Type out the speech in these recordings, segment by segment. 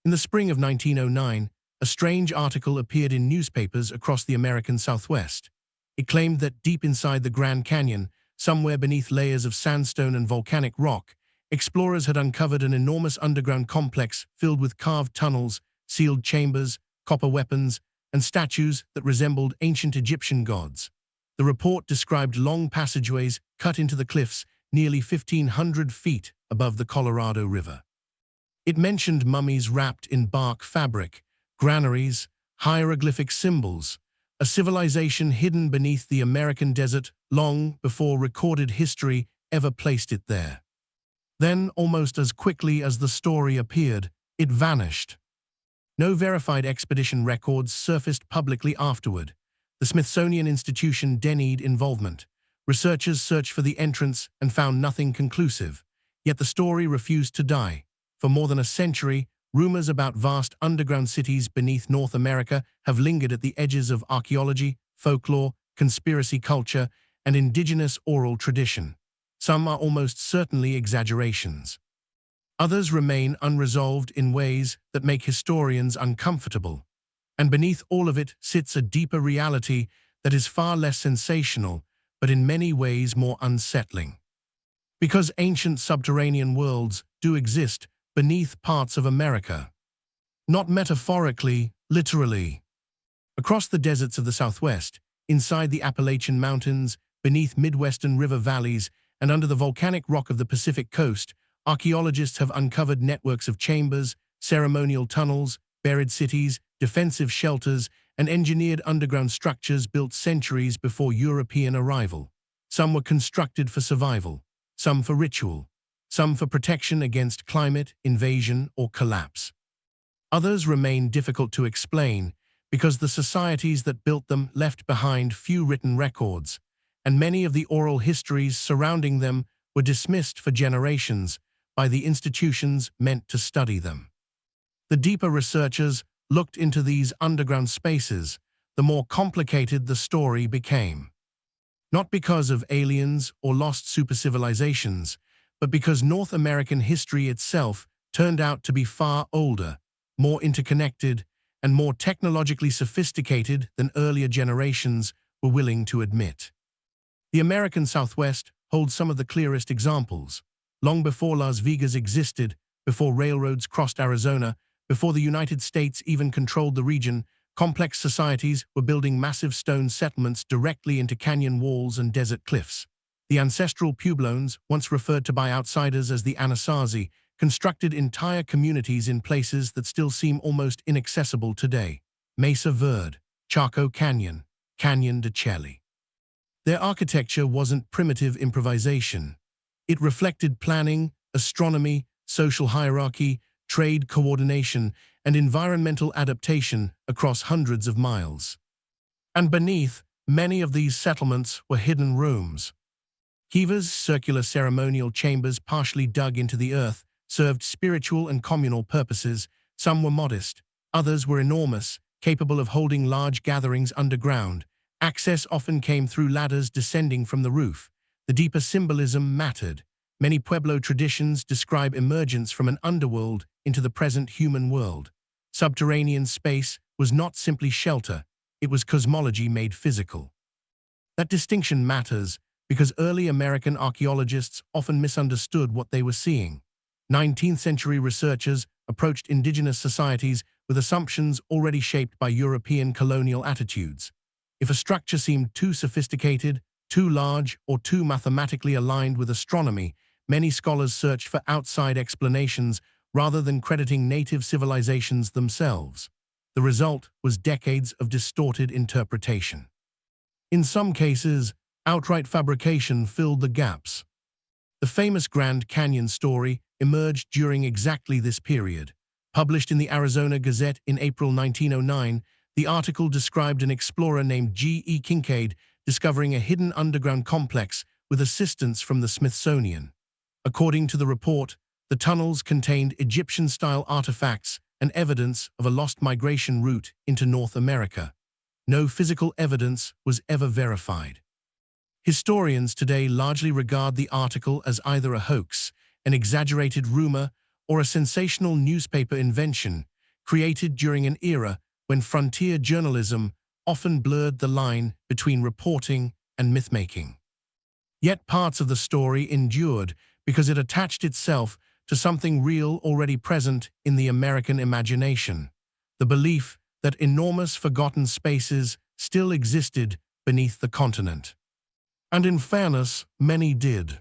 In the spring of 1909, a strange article appeared in newspapers across the American Southwest. It claimed that deep inside the Grand Canyon, somewhere beneath layers of sandstone and volcanic rock, explorers had uncovered an enormous underground complex filled with carved tunnels, sealed chambers, copper weapons, and statues that resembled ancient Egyptian gods. The report described long passageways cut into the cliffs nearly 1,500 feet above the Colorado River. It mentioned mummies wrapped in bark fabric, granaries, hieroglyphic symbols, a civilization hidden beneath the American desert long before recorded history ever placed it there. Then, almost as quickly as the story appeared, it vanished. No verified expedition records surfaced publicly afterward. The Smithsonian Institution denied involvement. Researchers searched for the entrance and found nothing conclusive. Yet the story refused to die. For more than a century, rumors about vast underground cities beneath North America have lingered at the edges of archaeology, folklore, conspiracy culture, and indigenous oral tradition. Some are almost certainly exaggerations. Others remain unresolved in ways that make historians uncomfortable. And beneath all of it sits a deeper reality that is far less sensational, but in many ways more unsettling. Because ancient subterranean worlds do exist beneath parts of America. Not metaphorically, literally. Across the deserts of the Southwest, inside the Appalachian Mountains, beneath Midwestern river valleys, and under the volcanic rock of the Pacific coast, archaeologists have uncovered networks of chambers, ceremonial tunnels, buried cities, defensive shelters, and engineered underground structures built centuries before European arrival. Some were constructed for survival, some for ritual, some for protection against climate, invasion, or collapse. Others remain difficult to explain because the societies that built them left behind few written records, and many of the oral histories surrounding them were dismissed for generations by the institutions meant to study them. The deeper researchers looked into these underground spaces, the more complicated the story became. Not because of aliens or lost supercivilizations, but because North American history itself turned out to be far older, more interconnected, and more technologically sophisticated than earlier generations were willing to admit. The American Southwest holds some of the clearest examples. Long before Las Vegas existed, before railroads crossed Arizona, before the United States even controlled the region, complex societies were building massive stone settlements directly into canyon walls and desert cliffs. The ancestral Pueblones, once referred to by outsiders as the Anasazi, constructed entire communities in places that still seem almost inaccessible today. Mesa Verde, Chaco Canyon, Canyon de Chelly. Their architecture wasn't primitive improvisation. It reflected planning, astronomy, social hierarchy, trade coordination, and environmental adaptation across hundreds of miles. And beneath, many of these settlements were hidden rooms. Kivas, circular ceremonial chambers partially dug into the earth, served spiritual and communal purposes. Some were modest, others were enormous, capable of holding large gatherings underground. Access often came through ladders descending from the roof. The deeper symbolism mattered. Many Pueblo traditions describe emergence from an underworld into the present human world. Subterranean space was not simply shelter, it was cosmology made physical. That distinction matters because early American archaeologists often misunderstood what they were seeing. 19th-century researchers approached indigenous societies with assumptions already shaped by European colonial attitudes. If a structure seemed too sophisticated, too large, or too mathematically aligned with astronomy, many scholars searched for outside explanations rather than crediting native civilizations themselves. The result was decades of distorted interpretation. In some cases, outright fabrication filled the gaps. The famous Grand Canyon story emerged during exactly this period. Published in the Arizona Gazette in April 1909, the article described an explorer named G.E. Kincaid discovering a hidden underground complex with assistance from the Smithsonian. According to the report, the tunnels contained Egyptian-style artifacts and evidence of a lost migration route into North America. No physical evidence was ever verified. Historians today largely regard the article as either a hoax, an exaggerated rumor, or a sensational newspaper invention, created during an era when frontier journalism often blurred the line between reporting and myth-making. Yet parts of the story endured because it attached itself to something real already present in the American imagination, the belief that enormous forgotten spaces still existed beneath the continent. And in fairness, many did.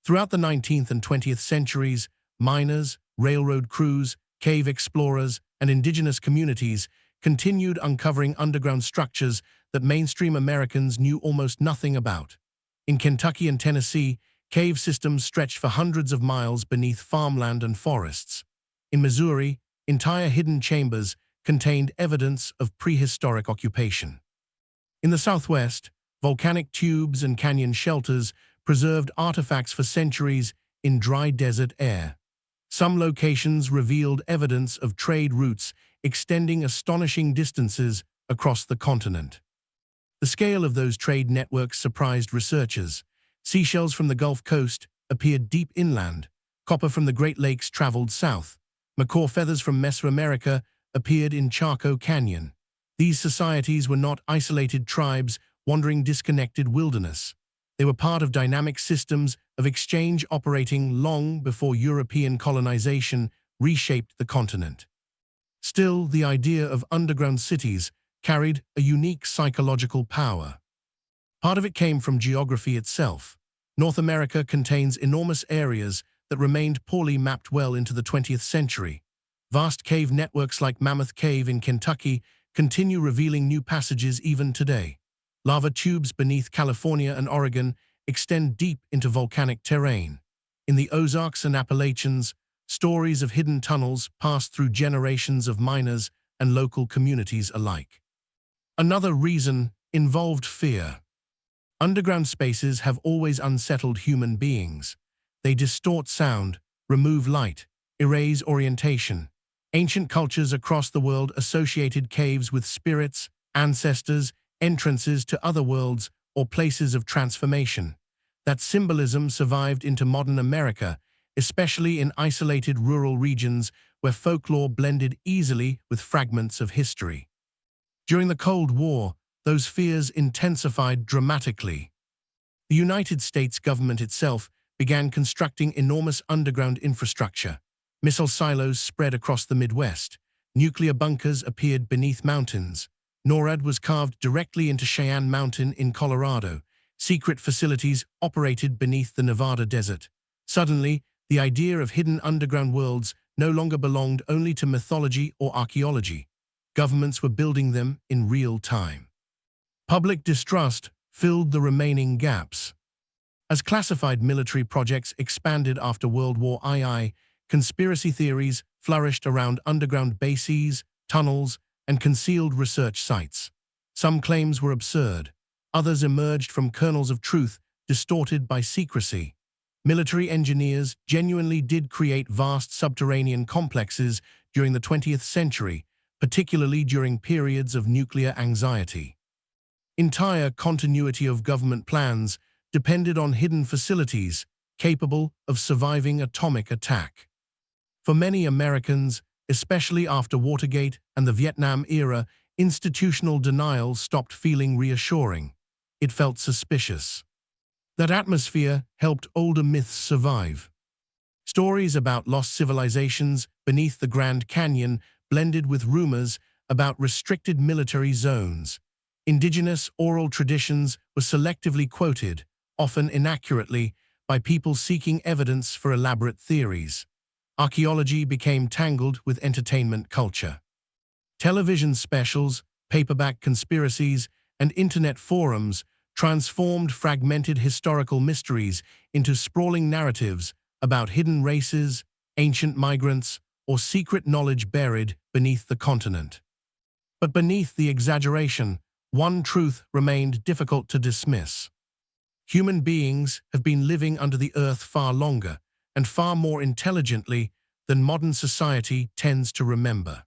Throughout the 19th and 20th centuries, miners, railroad crews, cave explorers, and indigenous communities continued uncovering underground structures that mainstream Americans knew almost nothing about. In Kentucky and Tennessee, cave systems stretched for hundreds of miles beneath farmland and forests. In Missouri, entire hidden chambers contained evidence of prehistoric occupation. In the Southwest, volcanic tubes and canyon shelters preserved artifacts for centuries in dry desert air. Some locations revealed evidence of trade routes extending astonishing distances across the continent. The scale of those trade networks surprised researchers. Seashells from the Gulf Coast appeared deep inland, copper from the Great Lakes traveled south, macaw feathers from Mesoamerica appeared in Chaco Canyon. These societies were not isolated tribes wandering disconnected wilderness. They were part of dynamic systems of exchange operating long before European colonization reshaped the continent. Still, the idea of underground cities carried a unique psychological power. Part of it came from geography itself. North America contains enormous areas that remained poorly mapped well into the 20th century. Vast cave networks like Mammoth Cave in Kentucky continue revealing new passages even today. Lava tubes beneath California and Oregon extend deep into volcanic terrain. In the Ozarks and Appalachians, stories of hidden tunnels pass through generations of miners and local communities alike. Another reason involved fear. Underground spaces have always unsettled human beings. They distort sound, remove light, erase orientation. Ancient cultures across the world associated caves with spirits, ancestors, entrances to other worlds, or places of transformation. That symbolism survived into modern America, especially in isolated rural regions where folklore blended easily with fragments of history. During the Cold War, those fears intensified dramatically. The United States government itself began constructing enormous underground infrastructure. Missile silos spread across the Midwest. Nuclear bunkers appeared beneath mountains. NORAD was carved directly into Cheyenne Mountain in Colorado. Secret facilities operated beneath the Nevada desert. Suddenly, the idea of hidden underground worlds no longer belonged only to mythology or archaeology. Governments were building them in real time. Public distrust filled the remaining gaps. As classified military projects expanded after World War II, conspiracy theories flourished around underground bases, tunnels, and concealed research sites. Some claims were absurd. Others emerged from kernels of truth distorted by secrecy. Military engineers genuinely did create vast subterranean complexes during the 20th century, particularly during periods of nuclear anxiety. Entire continuity of government plans depended on hidden facilities capable of surviving atomic attack. For many Americans, especially after Watergate and the Vietnam era, institutional denial stopped feeling reassuring. It felt suspicious. That atmosphere helped older myths survive. Stories about lost civilizations beneath the Grand Canyon blended with rumors about restricted military zones. Indigenous oral traditions were selectively quoted, often inaccurately, by people seeking evidence for elaborate theories. Archaeology became tangled with entertainment culture. Television specials, paperback conspiracies, and internet forums transformed fragmented historical mysteries into sprawling narratives about hidden races, ancient migrants, or secret knowledge buried beneath the continent. But beneath the exaggeration, one truth remained difficult to dismiss. Human beings have been living under the earth far longer and far more intelligently than modern society tends to remember.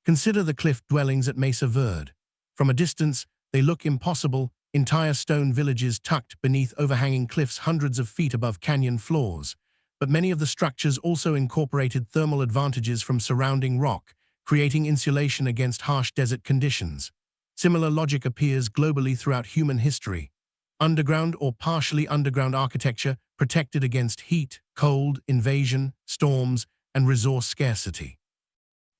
Consider the cliff dwellings at Mesa Verde. From a distance, they look impossible, entire stone villages tucked beneath overhanging cliffs hundreds of feet above canyon floors. But many of the structures also incorporated thermal advantages from surrounding rock, creating insulation against harsh desert conditions. Similar logic appears globally throughout human history. Underground or partially underground architecture protected against heat, cold, invasion, storms, and resource scarcity.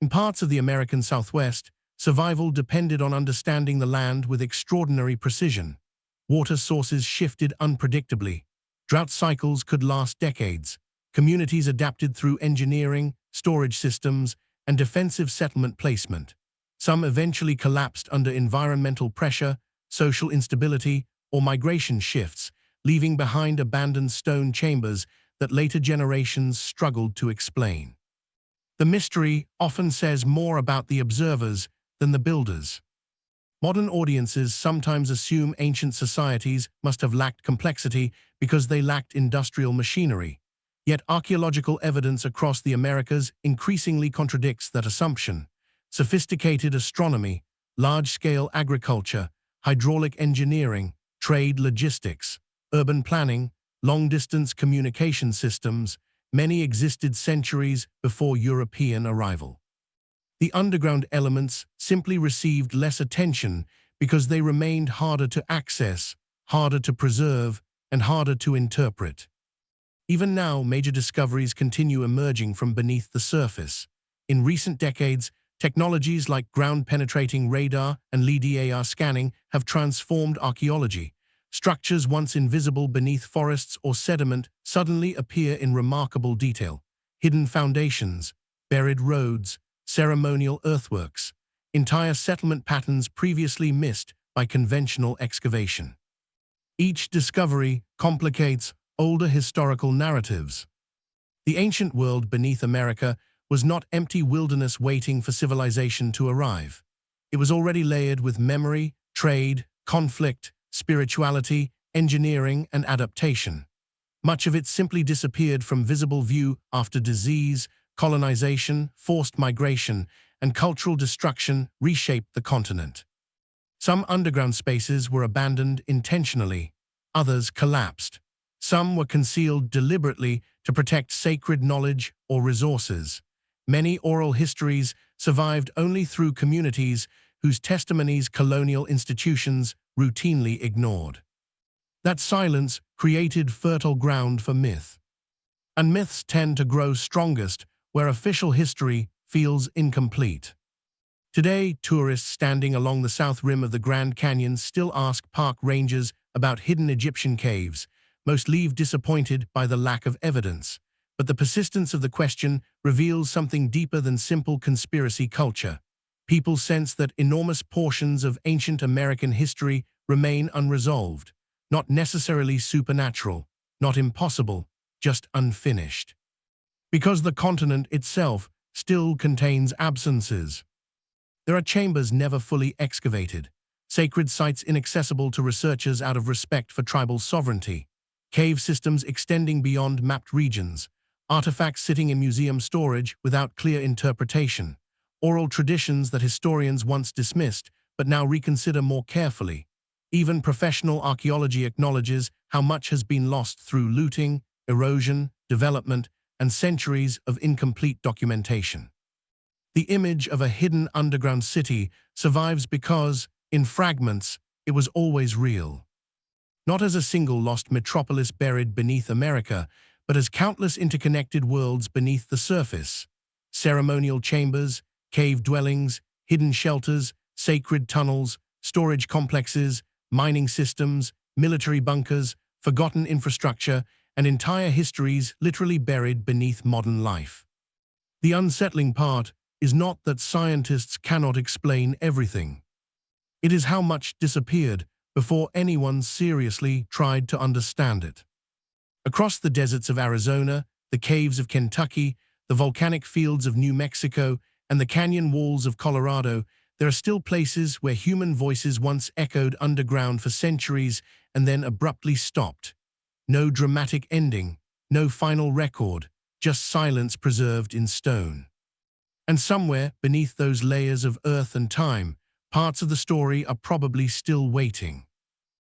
In parts of the American Southwest, survival depended on understanding the land with extraordinary precision. Water sources shifted unpredictably. Drought cycles could last decades. Communities adapted through engineering, storage systems, and defensive settlement placement. Some eventually collapsed under environmental pressure, social instability, or migration shifts, leaving behind abandoned stone chambers that later generations struggled to explain. The mystery often says more about the observers than the builders. Modern audiences sometimes assume ancient societies must have lacked complexity because they lacked industrial machinery. Yet archaeological evidence across the Americas increasingly contradicts that assumption. Sophisticated astronomy, large-scale agriculture, hydraulic engineering, trade logistics, urban planning, long-distance communication systems, many existed centuries before European arrival. The underground elements simply received less attention because they remained harder to access, harder to preserve, and harder to interpret. Even now, major discoveries continue emerging from beneath the surface. In recent decades, technologies like ground-penetrating radar and LiDAR scanning have transformed archaeology. Structures once invisible beneath forests or sediment suddenly appear in remarkable detail. Hidden foundations, buried roads, ceremonial earthworks, entire settlement patterns previously missed by conventional excavation. Each discovery complicates older historical narratives. The ancient world beneath America was not empty wilderness waiting for civilization to arrive. It was already layered with memory, trade, conflict, spirituality, engineering, and adaptation. Much of it simply disappeared from visible view after disease, colonization, forced migration, and cultural destruction reshaped the continent. Some underground spaces were abandoned intentionally, others collapsed. Some were concealed deliberately to protect sacred knowledge or resources. Many oral histories survived only through communities whose testimonies colonial institutions routinely ignored. That silence created fertile ground for myth. And myths tend to grow strongest where official history feels incomplete. Today, tourists standing along the south rim of the Grand Canyon still ask park rangers about hidden Egyptian caves. Most leave disappointed by the lack of evidence. But the persistence of the question reveals something deeper than simple conspiracy culture. People sense that enormous portions of ancient American history remain unresolved, not necessarily supernatural, not impossible, just unfinished. Because the continent itself still contains absences. There are chambers never fully excavated, sacred sites inaccessible to researchers out of respect for tribal sovereignty, cave systems extending beyond mapped regions, artifacts sitting in museum storage without clear interpretation, oral traditions that historians once dismissed but now reconsider more carefully. Even professional archaeology acknowledges how much has been lost through looting, erosion, development, and centuries of incomplete documentation. The image of a hidden underground city survives because, in fragments, it was always real. Not as a single lost metropolis buried beneath America, but as countless interconnected worlds beneath the surface. Ceremonial chambers, cave dwellings, hidden shelters, sacred tunnels, storage complexes, mining systems, military bunkers, forgotten infrastructure, and entire histories literally buried beneath modern life. The unsettling part is not that scientists cannot explain everything. It is how much disappeared before anyone seriously tried to understand it. Across the deserts of Arizona, the caves of Kentucky, the volcanic fields of New Mexico, and the canyon walls of Colorado, there are still places where human voices once echoed underground for centuries and then abruptly stopped. No dramatic ending, no final record, just silence preserved in stone. And somewhere beneath those layers of earth and time, parts of the story are probably still waiting.